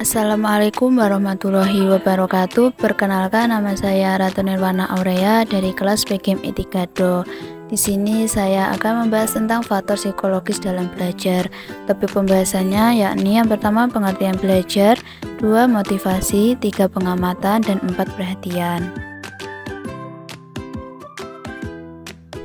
Assalamualaikum warahmatullahi wabarakatuh. Perkenalkan, nama saya Ratu Nirwana Aurea dari kelas PGM Etika Do. Di sini saya akan membahas tentang faktor psikologis dalam belajar. Topik pembahasannya yakni yang pertama pengertian belajar, 2 motivasi, 3 pengamatan, dan 4 perhatian.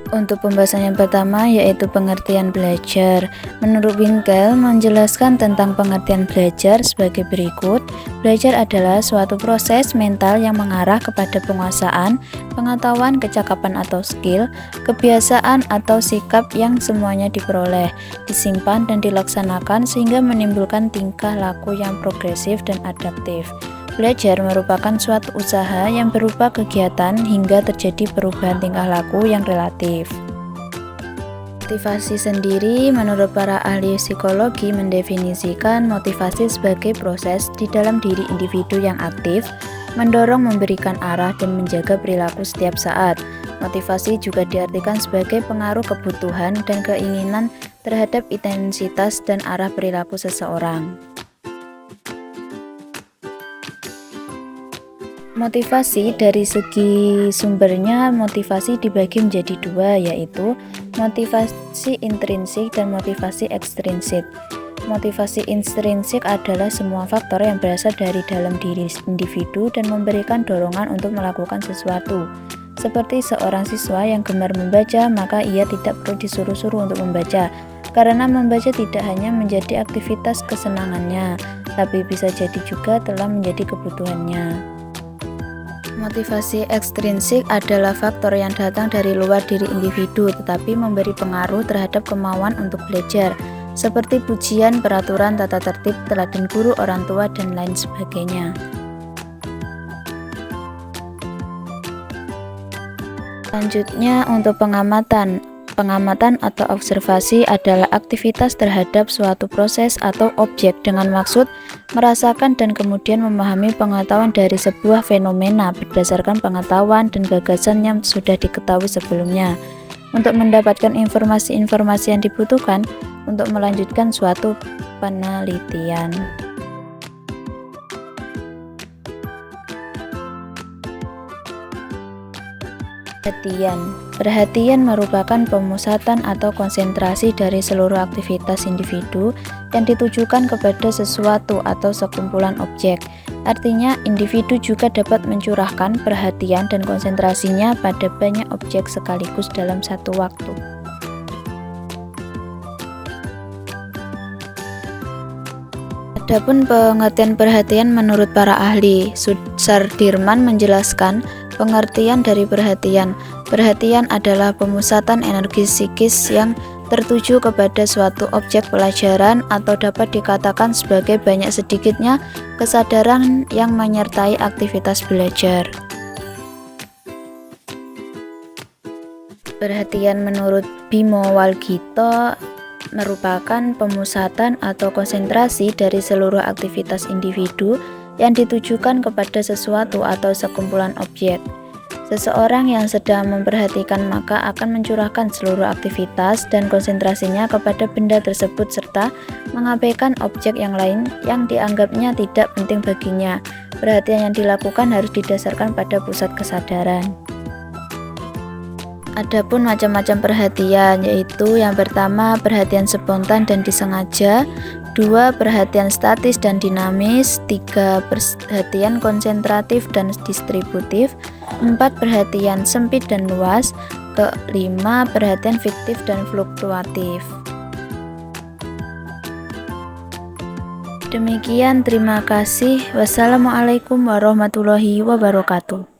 Untuk pembahasan yang pertama yaitu pengertian belajar. Menurut Winkel menjelaskan tentang pengertian belajar sebagai berikut. Belajar adalah suatu proses mental yang mengarah kepada penguasaan, pengetahuan, kecakapan atau skill, kebiasaan atau sikap yang semuanya diperoleh, disimpan dan dilaksanakan sehingga menimbulkan tingkah laku yang progresif dan adaptif. Belajar merupakan suatu usaha yang berupa kegiatan hingga terjadi perubahan tingkah laku yang relatif. Motivasi sendiri menurut para ahli psikologi mendefinisikan motivasi sebagai proses di dalam diri individu yang aktif, mendorong, memberikan arah, dan menjaga perilaku setiap saat. Motivasi juga diartikan sebagai pengaruh kebutuhan dan keinginan terhadap intensitas dan arah perilaku seseorang. Motivasi dari segi sumbernya, motivasi dibagi menjadi dua, yaitu motivasi intrinsik dan motivasi ekstrinsik. Motivasi intrinsik adalah semua faktor yang berasal dari dalam diri individu dan memberikan dorongan untuk melakukan sesuatu. Seperti seorang siswa yang gemar membaca, maka ia tidak perlu disuruh-suruh untuk membaca, karena membaca tidak hanya menjadi aktivitas kesenangannya, tapi bisa jadi juga telah menjadi kebutuhannya. Motivasi ekstrinsik adalah faktor yang datang dari luar diri individu tetapi memberi pengaruh terhadap kemauan untuk belajar, seperti pujian, peraturan, tata tertib, teladan guru, orang tua, dan lain sebagainya. Selanjutnya untuk pengamatan. Pengamatan atau observasi adalah aktivitas terhadap suatu proses atau objek dengan maksud merasakan dan kemudian memahami pengetahuan dari sebuah fenomena berdasarkan pengetahuan dan gagasan yang sudah diketahui sebelumnya, untuk mendapatkan informasi-informasi yang dibutuhkan untuk melanjutkan suatu penelitian. Perhatian merupakan pemusatan atau konsentrasi dari seluruh aktivitas individu yang ditujukan kepada sesuatu atau sekumpulan objek. Artinya, individu juga dapat mencurahkan perhatian dan konsentrasinya pada banyak objek sekaligus dalam satu waktu. Adapun pengertian perhatian menurut para ahli, Sudarman menjelaskan pengertian dari perhatian. Perhatian adalah pemusatan energi psikis yang tertuju kepada suatu objek pelajaran atau dapat dikatakan sebagai banyak sedikitnya kesadaran yang menyertai aktivitas belajar. Perhatian menurut Bimo Walgito merupakan pemusatan atau konsentrasi dari seluruh aktivitas individu yang ditujukan kepada sesuatu atau sekumpulan objek. Seseorang yang sedang memperhatikan maka akan mencurahkan seluruh aktivitas dan konsentrasinya kepada benda tersebut serta mengabaikan objek yang lain yang dianggapnya tidak penting baginya. Perhatian yang dilakukan harus didasarkan pada pusat kesadaran. Adapun macam-macam perhatian, yaitu yang pertama perhatian spontan dan disengaja, 2 perhatian statis dan dinamis, 3 perhatian konsentratif dan distributif, 4 perhatian sempit dan luas, 5 perhatian fiktif dan fluktuatif. Demikian, terima kasih. Wassalamualaikum warahmatullahi wabarakatuh.